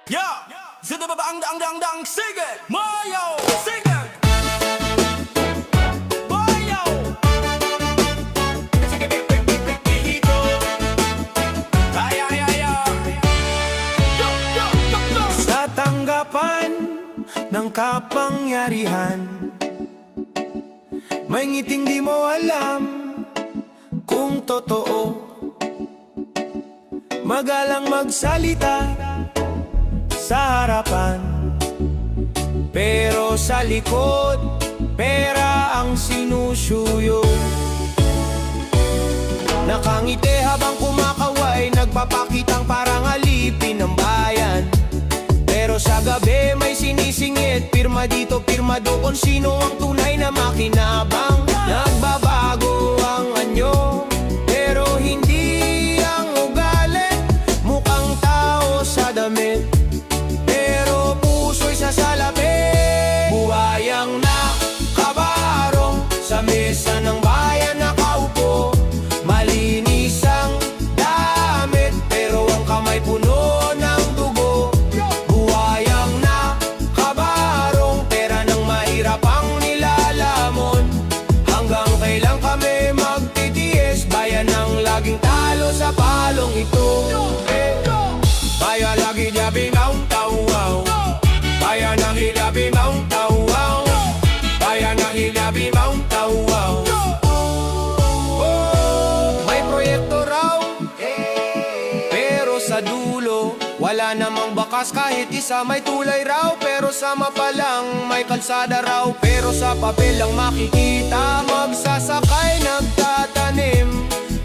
Yeah, zit er ang sige, Mayo, sige. Mayo. Sige, hito. Ay. Go. Sa tanggapan ng kapangyarihan, may ngiting di mo alam kung totoo. Magalang magsalita sa harapan, pero sa likod, pera ang sinusuyo. Nakangiti habang kumakaway, nagpapakitang parang alipin ng bayan. Pero sa gabi may sinisingit, pirma dito, pirma doon, sino ang tunay na makinabang? Nagbabago ang anyo, pero hindi ang ugali. Mukhang tao sa damit, pero puso'y sa salapi. Buhayang nakabarong sa mesa ng bayan nakaupo. Malinis ang damit, pero ang kamay puno ng dugo. Buhayang nakabarong, pera ng mahirap ang nilalamon. Hanggang kailan kami magtitiis, bayan ang laging talo sa palong ito. Bayan lagi niya bingaw, tawaw. Bayan ang hilabi maw, tawaw. Bayan ang hilabi maw, tawaw. May proyekto raw, pero sa dulo wala namang bakas kahit isa. May tulay raw, pero sa mapalang may kalsada raw. Pero sa papel lang makikita, magsasakay nagtatanim,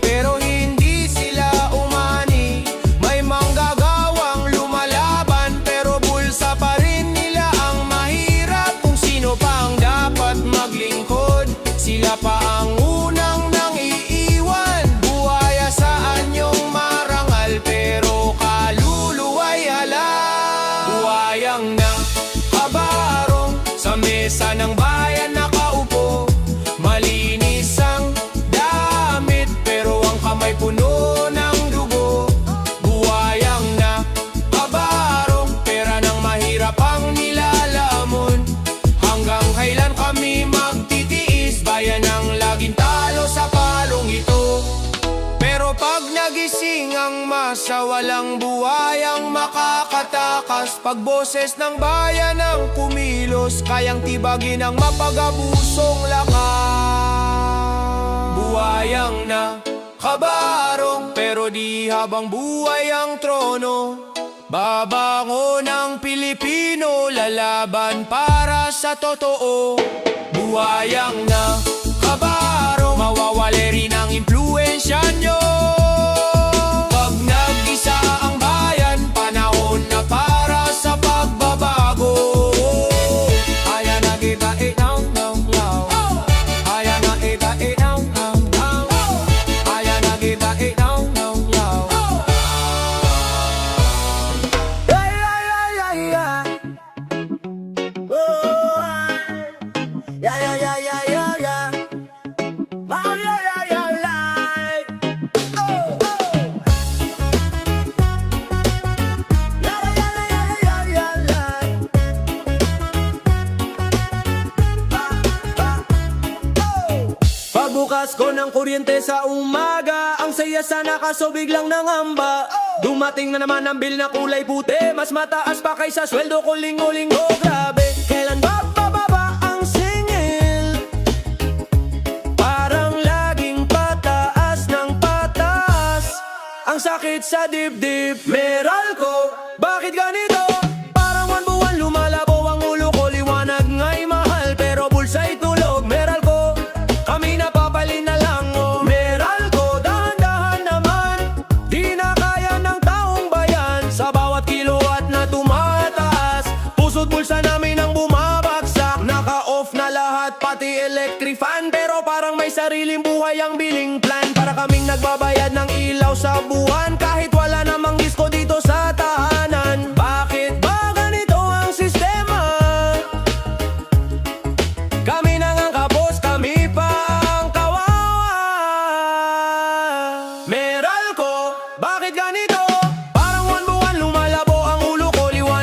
pero hindi sila umani. May manggagawang lumalaban, pero bulsa pa rin nila ang mahirap. Kung sino pa ang dapat maglingkod, sila pa ang unang nang iiwan. Buhaya sa anyong marangal, pero kaluluway halal. Buhayang nakabarong sa mesa ng bayan nakaupo. Malinis ang damit, pero ang kamay puno ng dugo. Buhayang nakabarong, pera ng mahirap ang nilalamon. Hanggang kailan kami magtitiis, bayan ang laging talo sa palong ito. Pero pag nagising ang masa, walang buhayang makakatakas. Pag boses ng bayan ang kumilos, kayang tibagin ang mapag-abusong lakas. Buhayang nakabarong, pero di habang buhay ang trono. Babangon ng Pilipino, lalaban para sa totoo. Buhayang nakabarong, mawawala rin ang impluensya nyo. Pag nag-isa ang bayan, panahon na para sa pagbabago. Kaya na kita itaw, kaya na kita itaw, kaya na kita itaw. Pagbukas ko ng kuryente sa umaga, ang saya sana kaso biglang nangamba. Dumating na naman ang bill na kulay puti, mas mataas pa kaysa sweldo ko linggo-linggo. Grabe, kailan ba bababa ang singil? Parang laging pataas ng pataas. Ang sakit sa dibdib, Meralco, bakit ganito? Parang buwan lumalabo ang ulo ko, liwanag nga'y mahal, pero bulsa'y tulog. Meralco, kami napapalin na lang, oh. Meralco, dahan-dahan naman, di na kaya ng taong bayan. Sa bawat kilowatt na tumataas, puso't bulsa namin ang bumabagsak. Naka-off na lahat, pati electric fan, pero parang may sariling buhay ang billing plan. Para kaming nagbabayad ng ilaw sa buwan, kahit wala namang disco dito sa tahanan. Bakit ba ganito ang sistema? Kami na nga kapos, kami pa ang kawawa. Meralco, bakit ganito? Parang buwan lumalabo ang ulo ko, liwanag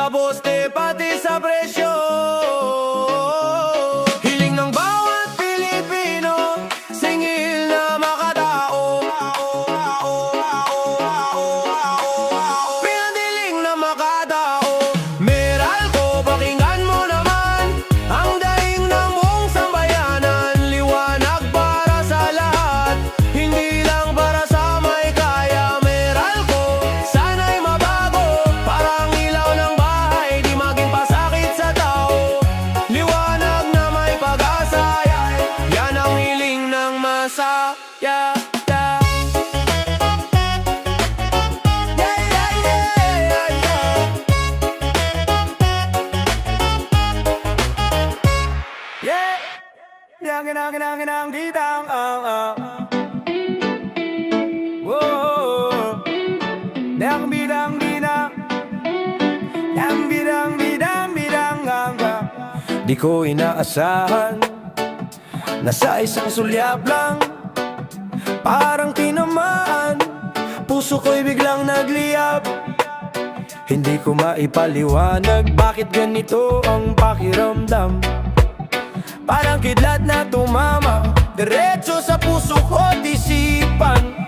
poste pati sa presyo. Hiling ng bawat Pilipino, singil na makatao. Pinadiling na makatao. Meralco, pakinggan mo naman ang daing ng buong sambayanan. Liwanag para sa lahat, hindi lang para sa may kaya. Meralco, sana'y mabago, parang ilaw ng bahay, di maging pasakit sa tao. Liwanag na may pag-asa, yan ang hiling ng masaya. Yeah, ang gitang Whoa, yang bidang bidang, yang bidang bidang bidang Di ko inaasahan na sa isang sulyap lang, parang tinamaan, puso ko'y biglang nagliyab. Hindi ko maipaliwanag bakit ganito ang pakiramdam. Parang kidlat na tumama, diretso sa puso ko't isipan.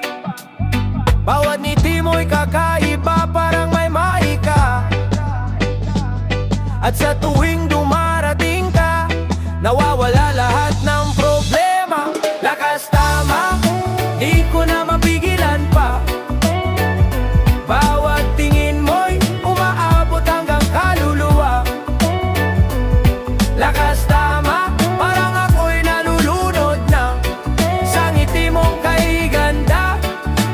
Bawat ngiti mo'y kakaiba, parang may maika. At sa tuwing dumarating ka, nawawala lahat ng problema. Lakas tama, di ko na mapigilan pa. Bawat tingin mo'y umaabot hanggang kaluluwa. Lakas tama, parang ako'y nalulunod na sa ngiti mong kay ganda,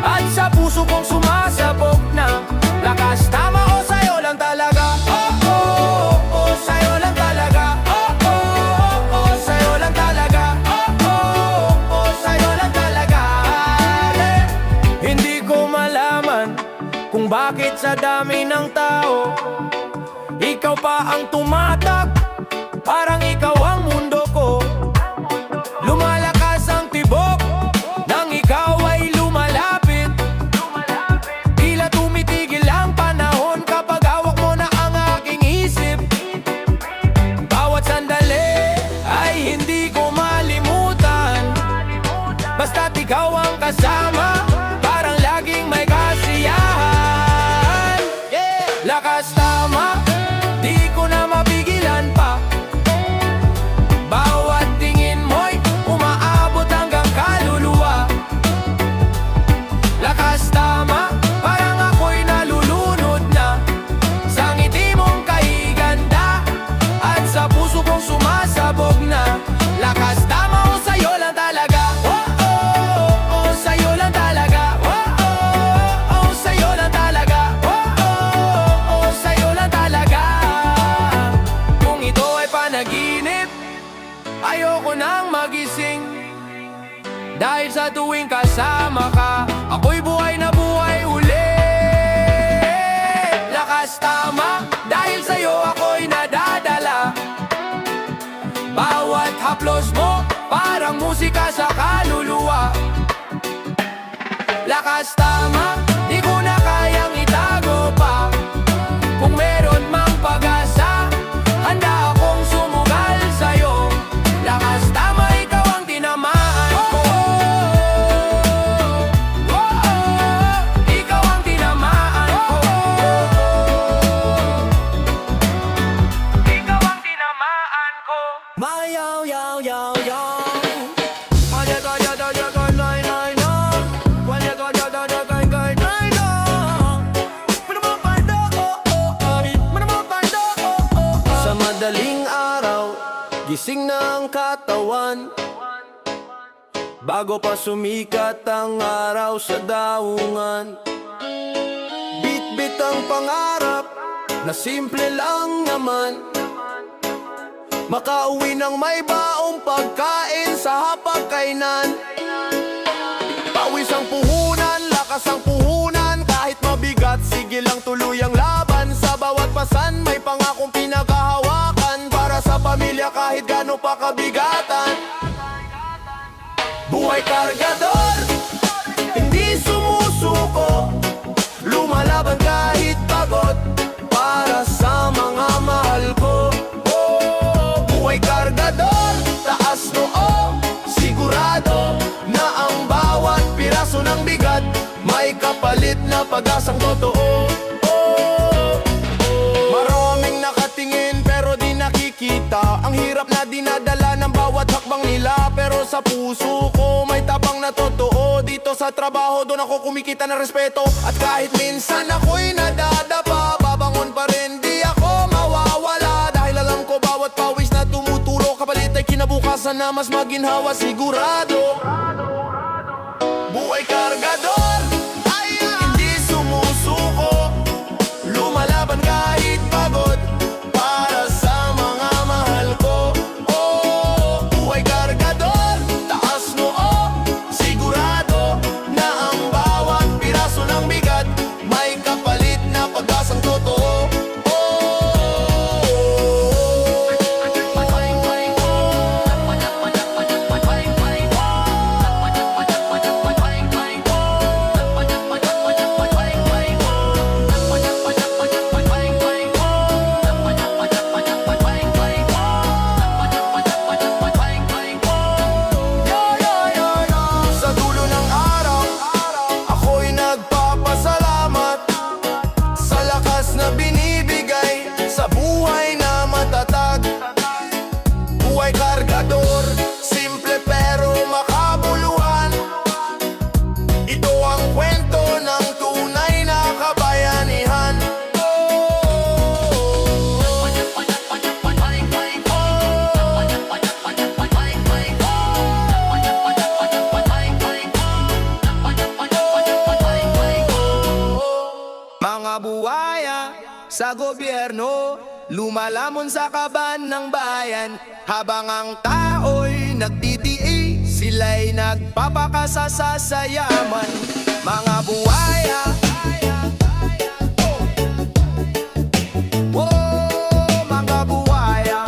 at sa puso kong sumasabog na. Lakas tama, o sa'yo lang talaga. Oh, oh, oh, oh, sa'yo lang talaga. Oh, oh, oh, oh, sa'yo lang talaga. Oh, oh, oh, oh, sa'yo lang talaga. Hindi ko malaman kung bakit sa dami ng tao, ikaw pa ang tumatak, parang ikaw ang mundo ko. Lumalakas ang tibok nang ikaw ay lumalapit. Tila tumitigil ang panahon kapag hawak mo na ang aking isip. Bawat sandali ay hindi ko malimutan, basta't ikaw ang kasama, parang laging may kasiyahan. Lakas tama, di ko na mapigilan pa. Bawat tingin mo'y umaabot hanggang kaluluwa. Lakas tama, parang ako'y nalulunod na sa ngiti mong kay ganda, at sa puso kong sumasabog na. Lakas tama, o sa'yo lang talaga. Oh, oh, oh, oh, sa'yo lang talaga. Oh, oh, oh, sa'yo lang talaga. Oh, oh, oh, sa'yo lang talaga. Kung ito ay panaginip, ayoko nang magising, dahil sa tuwing kasama ka, ako'y buhay na buhay uli. Lakas tama, dahil sa'yo ako'y nadadala. Bawat haplos mo, parang musika sa kaluluwa. Lakas tama, di ko na kayang itago pa. Kung meron mang pag-asa, handa akong sumugal sa'yo. Lakas tama, ikaw ang tinamaan ko. Ikaw ang tinamaan ko. Ikaw ang tinamaan ko. Mayaw, yaw, yaw, yaw. Sa madaling araw, gising na ang katawan, bago pa sumikat ang araw sa daungan. Bit-bit ang pangarap na simple lang naman, makauwi ng may baong pagkain sa hapagkainan. Pawis ang puhunan, lakas ang puhunan, kahit mabigat, sige lang tuloy ang laban. Sa bawat pasan, may pangakong pinaghahawakan, para sa pamilya kahit gaano pa kabigatan. Buhay kargador, hindi sumusuko, lumalaban kahit pagod, para sa mga may kapalit na pag-asang totoo. Maraming nakatingin pero di nakikita ang hirap na dinadala ng bawat hakbang nila. Pero sa puso ko may tapang na totoo. Dito sa trabaho doon ako kumikita ng respeto. At kahit minsan ako'y nadadapa, babangon pa rin, di ako mawawala. Dahil alam ko bawat pawis na tumuturo, kapalit ay kinabukasan na mas maginhawa sigurado. Buhay kargador ay hindi sumusuko, lumalaban kahit pagod para sa mga mahal ko. Oh, buhay kargador, taas noo, sigurado na ang bawat piraso ng bigat may kapalit na pag-asang totoo. Buhay kargador, simple pero makabuluhan. Ito ang kwento ng tunay na kabayanihan. Mga buhaya sa gobyerno, lumalamon sa kaban ng bayan. Habang ang tao'y nagtitiis, sila'y nagpapakasasa sa yaman. Mga buhaya, oh, mga buhaya.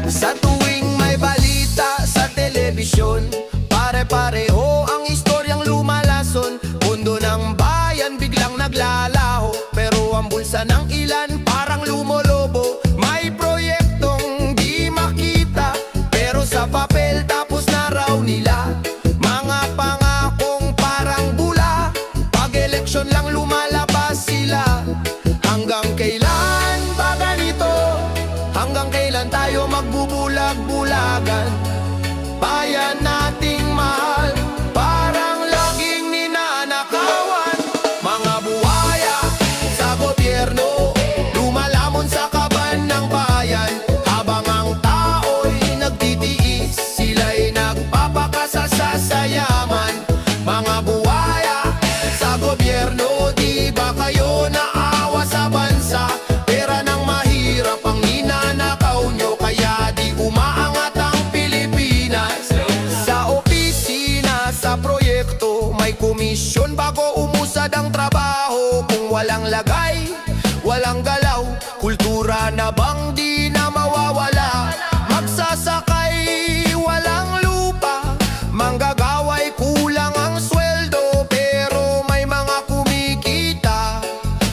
Sa tuwing may balita sa telebisyon, pare-pareho ang istoryang lumalason. Mundo ng bayan biglang naglalaho, pero ang bulsa ng ilan parang lumolobo. May proyektong di makita, pero sa papel tapos na raw nila. Mga pangakong parang bula, pag eleksyon lang lumalabas sila. Hanggang kailan ba ganito? Hanggang kailan tayo magbubulag-bulagan? Bayan nating mahal, parang laging ninanakawan. Mga buhaya sa gobyerno, lumalamon sa kaban ng bayan. Habang ang tao'y nagtitiis, sila'y nagpapakasasa sa yaman. Mga buhaya sa gobyerno, di ba kayo naawa sa bansa? Pera ng mahirap ang ninanakaw nyo, kaya di umaangat ang Pilipinas. Sa opisina, sa proyekto, may komisyon bago umusad ang trabaho. Kung walang lagay, walang galaw, kultura na bang di na mawawala? Magsasakay, walang lupa, manggagaway, kulang ang sweldo, pero may mga kumikita.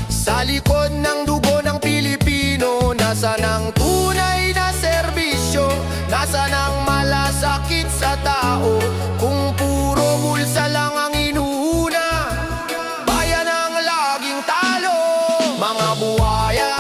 Sa likod ng dugo ng Pilipino, nasa ng tunay na serbisyo? Nasa ng malasakit sa tao? Kung puro bulsa lang ang inuuna, bayan ang laging talo. Mga buhaya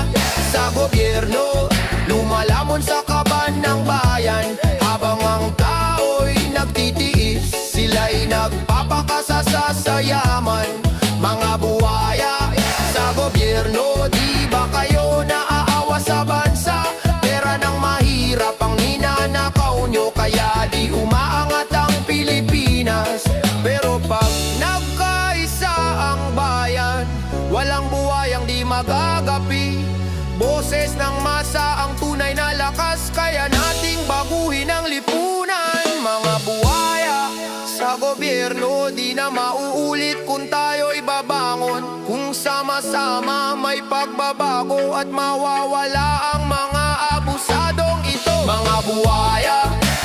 sa gobyerno, lumalamon sa kaban ng bayan. Habang ang tao'y nagtitiis, sila'y nagpapakasasa sa yaman. Mga buhaya sa gobyerno, di ba kayo naaawa sa bansa? Pera ng mahirap ang ninanakaw nyo, kaya di umaangat ang Pilipinas. Pero pag nagkaisa ang bayan, walang buhayang di magagapi. Boses ng masa ang tunay na lakas, kaya nating baguhin ang lipunan. Mga buhaya sa gobyerno, di na mauulit kung tayo'y babangon. Kung sama-sama may pagbabago at mawawala ang mga abusadong ito. Mga buhaya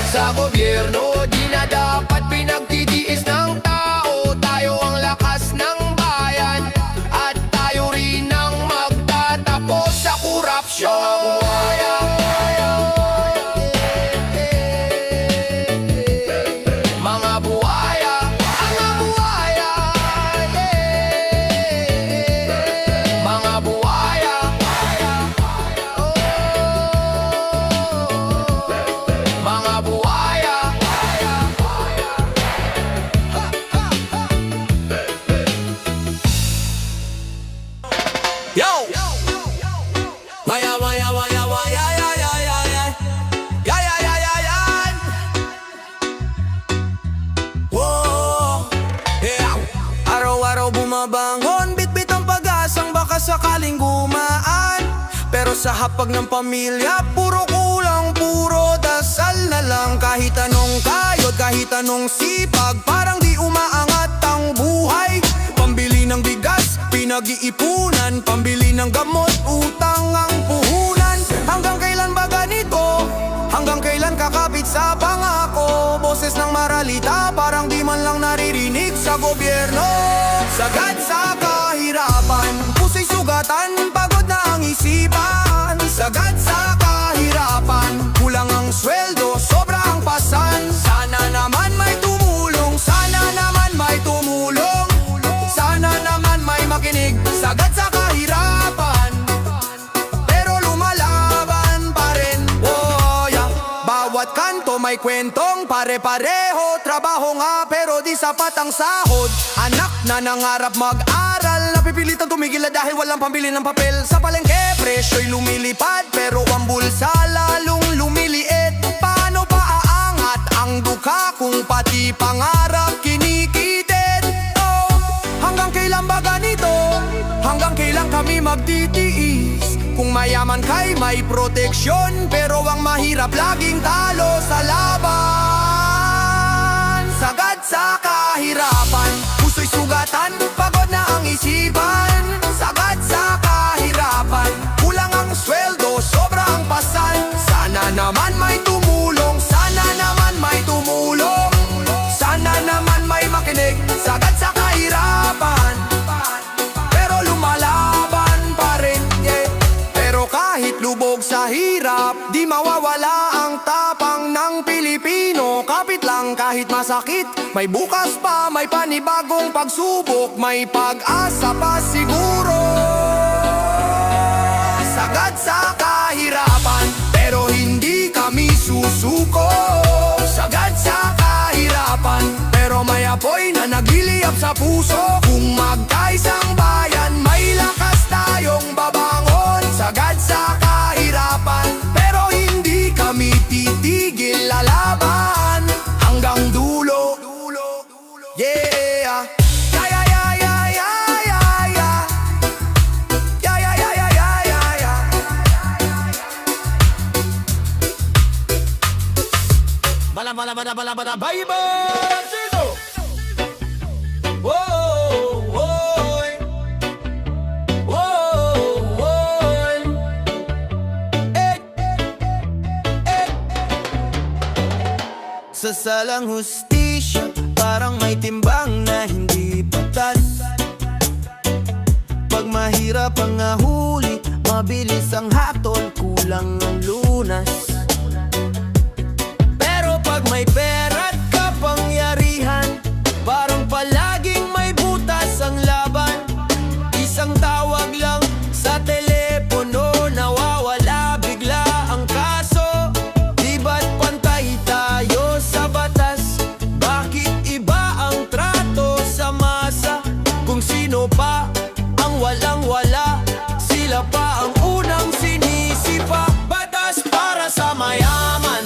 sa gobyerno, di na dapat pinagtitiis ng tao. Tayo ang lakas ng bayan, at tayo rin ang magtatapos sa korupsyon. Mga buhaya madaling gumaan. Pero sa hapag ng pamilya, puro kulang, puro dasal na lang. Kahit anong kayod, kahit anong sipag, parang di umaangat ang buhay. Pambili ng bigas, pinag-iipunan. Pambili ng gamot, utang ang puhunan. Hanggang kailan ba ganito? Hanggang kailan kakapit sa pangako? Boses ng maralita, parang di man lang naririnig sa gobyerno. Sagad sa kahirapan, puso'y sugatan, pagod na ang isipan. Sagad sa kahirapan, kulang ang sweldo, sobra ang pasan. Sana naman may tumulong, sana naman may tumulong. Sana naman may makinig, sagad sa kahirapan, pero lumalaban pa rin. Oh yeah. Bawat kanto may kwentong pare-pareho. Trabaho nga pero di sapat ang sahod. Anak na nangarap mag-aral, napipilitang tumigil na dahil walang pambili ng papel. Sa palengke, presyo'y lumilipad, pero ang bulsa lalong lumiliit. Paano pa aangat ang duka kung pati pangarap kinikitin? Oh, hanggang kailan ba ganito? Hanggang kailan kami magtitiis? Kung mayaman kay may proteksyon, pero ang mahirap laging talo sa laban. Sagad sa kahirapan, puso'y sugatan, pagod na ang isipan. Sagad sa kahirapan, kulang ang sweldo, sobra ang pasan. Sana naman may tumulong, sana naman may tumulong. Sana naman may makinig, sagad sa kahirapan, pero lumalaban pa rin, yeah. Pero kahit lubog sa hirap, di mawawala ang tapang ng Pilipino. Kapit lang kahit masakit, may bukas pa, may panibagong pagsubok, may pag-asa pa siguro. Sagad sa kahirapan, pero hindi kami susuko. Sagad sa kahirapan, pero may apoy na nagliliyab sa puso. Kung magkaisang bayan, may lakas tayong babangon. Sagad sa kahirapan, pero hindi kami titigil lalaban hanggang dulo. Yeah. Yeah, yeah, yeah, yeah, yeah, yeah, yeah. Yeah, yeah, yeah, yeah, yeah, yeah, yeah. Bala, bala, bala, bala, bala, bye, bye. Sa salang hustisya, parang may timbang na hindi patas. Pag mahirap ang nahuli, mabilis ang hatol, kulang ang lunas. Pero pag may pera at kapangyarihan, parang palaging may butas ang laban. Isang tawag lang sa telepono, nawawala bigla ang kaso. Di ba't pantay tayo sa batas? Bakit iba ang trato sa masa? Kung sino pa ang walang-wala, sila pa ang unang sinisipa. Batas para sa mayaman,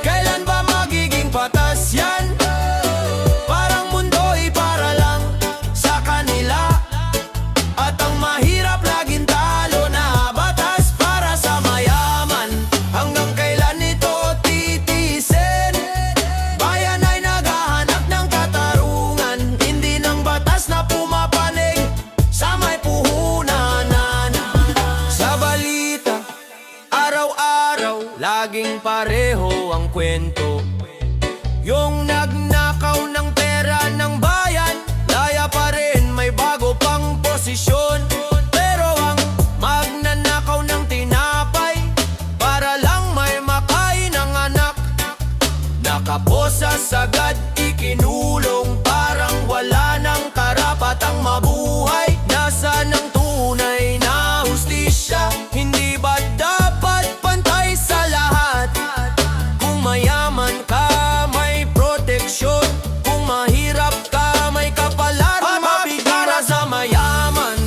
kailan ba magiging patas yan? Parang mundo'y para lang sa kanila, at ang mahirap laging talo na. Batas para sa mayaman, hanggang kailan ito titiisin? Bayan ay naghahanap ng katarungan, hindi ng batas na pumapanig sa may puhunanan. Sa balita, araw-araw, laging pareho ang kwento. Yung nagnakaw ng pera ng bayan, laya pa rin, may bago pang posisyon. Pero ang magnanakaw ng tinapay, para lang may makain ang anak, nakaposa sagad ikinulong, parang wala ng karapatang mabuhay. Nasaan ang tunay na hustisya? Hindi ba dapat pantay sa lahat? Kung mayaman ka, may proteksyon. Kung mahirap ka, may kapalaran. Mabigara sa mayaman,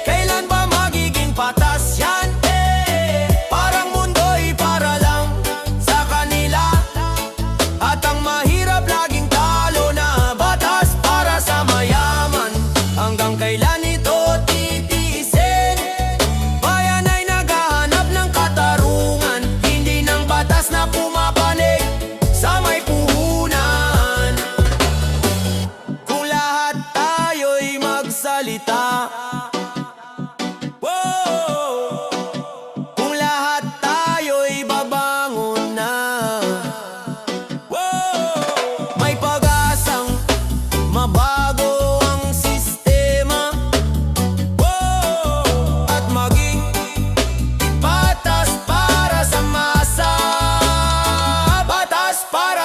kailan ba magiging patas yan? Parang mundo'y para lang sa kanila, at ang mahirap laging talo na.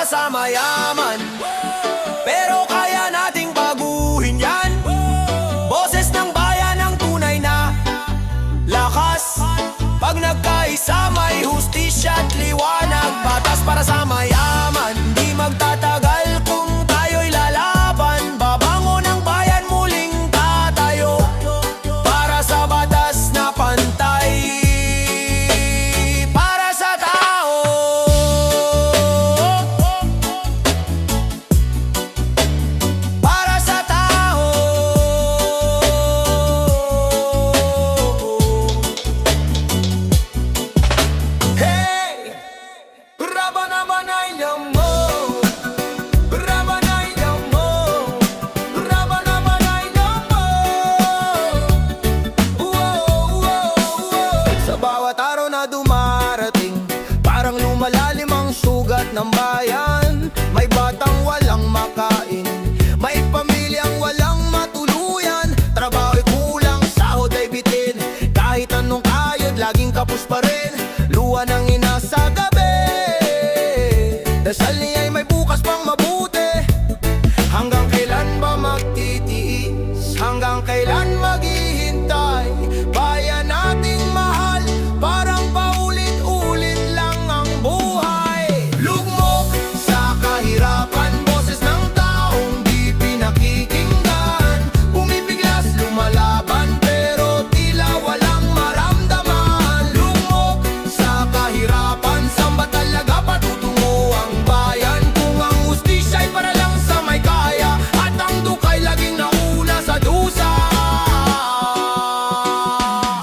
sa mayaman, pero kaya nating baguhin yan. Boses ng bayan ang tunay na lakas. Pag nagkaisa may hustisya at liwanag. Batas para sa mayaman, di magtatagal kung tayo'y lalaban. Babangon ang bayan, muling tatayo para sa batas na pantay, para sa tao. Para sa tao. Hey! Rabanabanay niya mo, rabanay niya mo, rabanabanay niya mo. Sa bawat araw na dumarating, parang lumalalim ang sugat ng bayan. May batang walang makain, may pamilyang walang matuluyan. Trabaho'y kulang, sahod ay bitin, kahit anong kayod, laging kapos pa rin. Luha ng ina sa gabi, dasal niya'y may bukas pang mabuti. Hanggang kailan ba magtitiis? Hanggang kailan maghihintay? Bayan nating mahal, parang paulit-ulit lang ang buhay. Lugmok sa kahirapan, boses ng taong di pinakikinggan. Pumipiglas, lumalaban, pero tila walang maramdaman. Lugmok sa kahirapan, saan ba talaga patutungo ang bayan? Kung ang hustisya'y para lang sa may kaya, at ang dukay laging nauna sa dusa.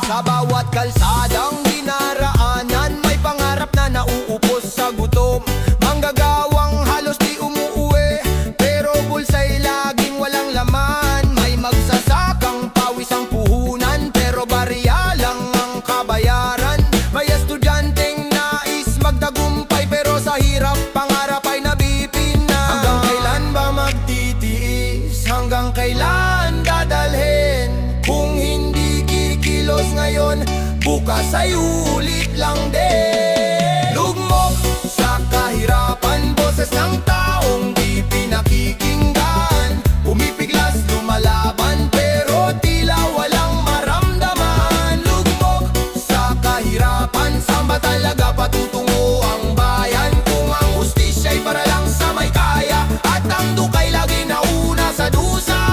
Sa bawat kalsadang dinaraanan, may pangarap na nauupos sa gutom. Manggagawang halos di umuuwi, pero bulsa'y laging walang laman. May magsasakang pawis ang puhunan, pero barya lang ang kabayaran. May estudyanteng nais magtagumpay, pero sa hirap pangarap ay nabipinan. Hanggang kailan ba magtitiis? Hanggang kailan dadalhin? Kung hindi kikilos ngayon, bukas ay ulit lang din. Lugmok sa kahirapan, boses ng taong di pinakikinggan. Pumipiglas, lumalaban, pero tila walang maramdaman. Lugmok sa kahirapan, saan ba talaga patutungo ang bayan? Kung ang hustisya'y para lang sa may kaya, at ang dukay lagi nauna sa dusa.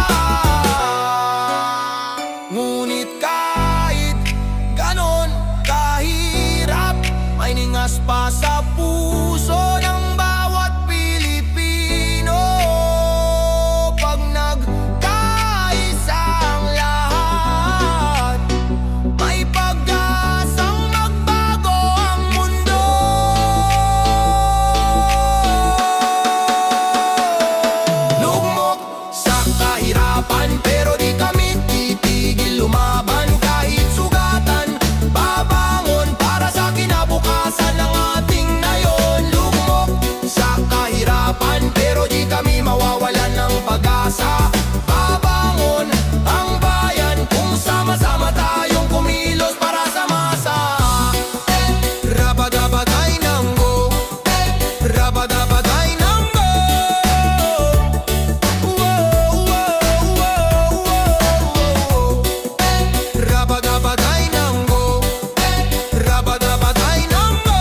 Ngunit kahit ganon kahirap, may ningas pa sa puso ng bawat Pilipino. Pag nagkaisa ang lahat, may pag-asang magbago ang mundo. Lugmok sa kahirapan, pero di kami titigil lumaban. Kahit sugatan, babangon para sa kinabukasan ng ating nayon. Lugmok sa kahirapan, pero di kami mawawalan ng pag-asa. Babangon ang bayan kung sama-sama tayong kumilos para sa masa. Rabadabagay ng go, rabadabagay ng go. Rabadabagay ng go, rabadabagay ng go.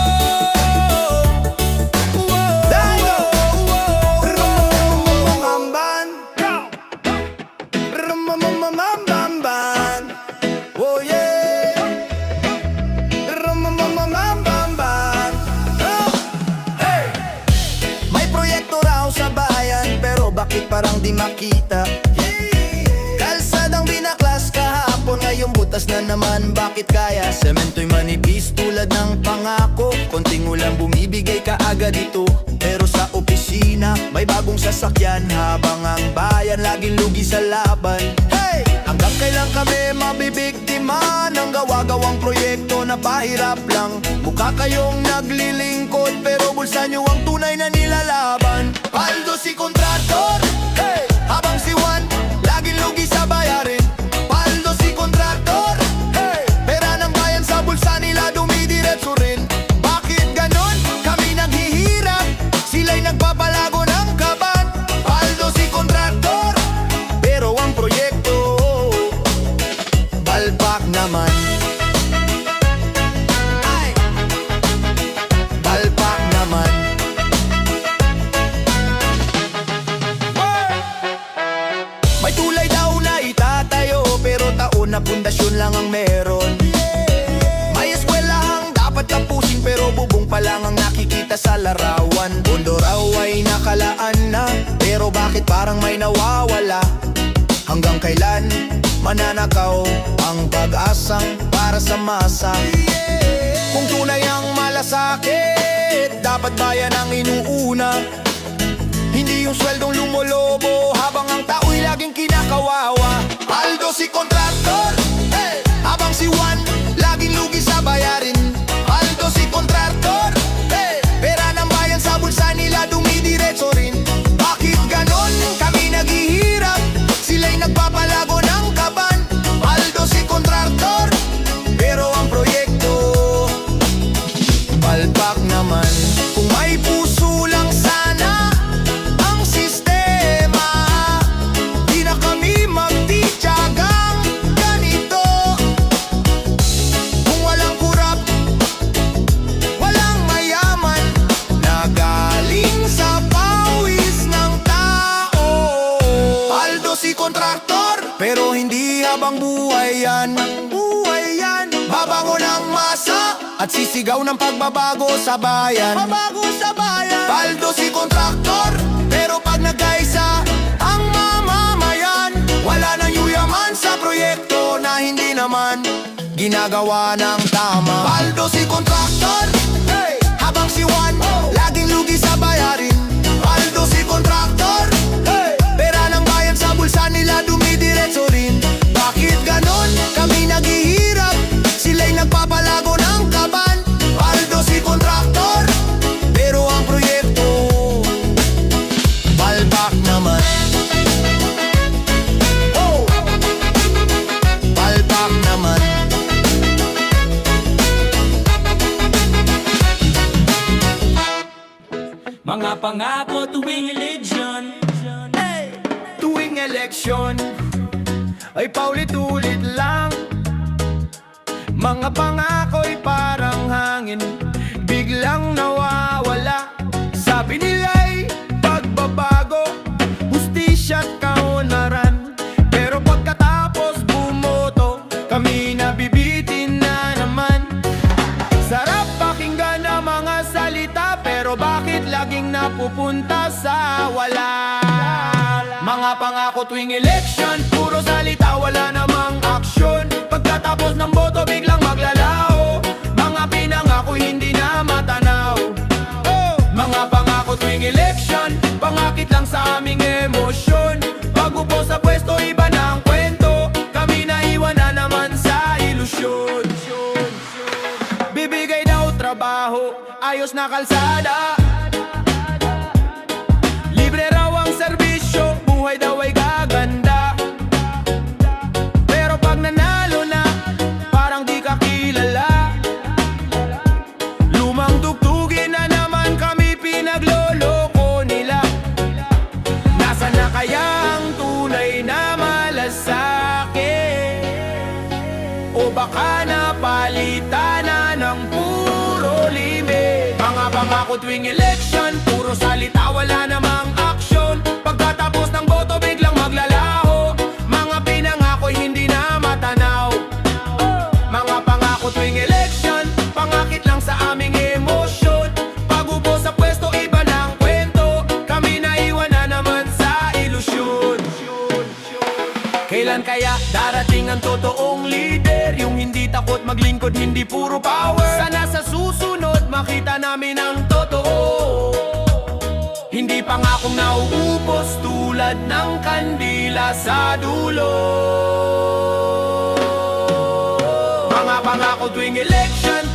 Ramamamamamban, ramamamamamban. Oh yeah, ramamamamamban. Oh, hey! May proyekto raw sa bayan, pero bakit parang di makita? Kalsadang binaklas kahapon, ngayong butas na naman, bakit kaya? Semento'y manipis tulad ng pangako, konting ulang bumibigay ka agad ito. Pero sa opisina, may bagong sasakyan, habang ang bayan laging lugi sa laban. Hey! Hanggang kailan kami mabibiktima ng gawa-gawang proyekto na pahirap lang? Mukha kayong naglilingkod, pero bulsa nyo ang tunay na nilalaban. Paldo si kontraktor, hey! Habang si Juan laging lugi sa bayarin. Paldo si kontraktor, hey! Pera ng bayan sa bulsa nila dumidiretso rin. Bakit ganon? Kami naghihirap, sila'y nagpapalala. larawan. Pondo raw ay nakalaan na, pero bakit parang may nawawala? Hanggang kailan mananakaw ang pag-asang para sa masa? Kung tunay ang malasakit, dapat bayan ang inuuna, hindi yung sweldong lumolobo habang ang tao'y laging kinakawawa. Aldo si kontraktor, habang si Juan laging lugi sa bayarin. Aldo si kontraktor, pera ng bayan sa bulsa nila dumidiretso rin. Bakit ganon? Kami naghihirap, sila'y nagpapalago ng kaban. Aldo si kontraktor, pero ang proyekto palpak naman. Kung may puso lang sana ang sistema, di na kami magtitiyagang ganito. Kung walang kurap, walang mayaman na galing sa pawis ng tao. Aldo si kontraktor, pero hindi habang buhay yan. Babango ng masa at sisigaw ng pagbabago sa bayan. Paldo si kontraktor, pero pag nagkaisa ang mamamayan, wala nang yuyaman sa proyekto na hindi naman ginagawa ng tama. Paldo si kontraktor, habang si Juan laging lugi sa bayarin. Paldo si kontraktor, pera ng bayan sa bulsa nila dumidiretso rin. Bakit ganon? Kami naghihirap, sila'y nagpapalago ng kaban. Aldo si kontraktor, pero ang proyekto palpak naman. Palpak naman. Mga pangako tuwing eleksyon, Tuwing eleksyon ay paulit-ulit lang. Mga pangako'y parang hangin, biglang nawawala. Sabi nila'y pagbabago, hustisya at kaunlaran, pero pagkatapos bumoto, kami nabibitin na naman. Sarap pakinggan ang mga salita, pero bakit laging napupunta sa wala? Mga pangako tuwing eleksyon, puro salita, wala namang aksyon. Pagkatapos ng boto, biglang maglalaho. Mga pinangako hindi na matanaw. Mga pangako tuwing eleksyon, pangakit lang sa aming emosyon. Pag upo sa pwesto, iba na ang kwento, kami naiwan na naman sa ilusyon. Bibigay daw trabaho, ayos na kalsada, libre raw ang serbisyo, buhay daw ay gaganda. Pero pag nanalo na, parang di ka kilala. Lumang tugtugin na naman kami, pinagloloko nila. Nasaan na kaya ang tunay na malasakit? O baka napalitan na ng puro limit? Mga pangako tuwing eleksyon, puro salita, wala namang aksyon. Pagkatapos ng boto, biglang maglalaho. Mga pinangako'y hindi na matanaw. Mga pangako tuwing eleksyon, pangakit lang sa aming emosyon. Pag upo sa pwesto, iba na ang kwento, kami naiwan na naman sa ilusyon. Kailan kaya darating ang totoong leader? Yung hindi takot maglingkod, hindi puro power. Sana sa susunod makita namin ang totoo, hindi pangakong nauubos tulad ng kandila sa dulo. Mga pangako tuwing eleksyon,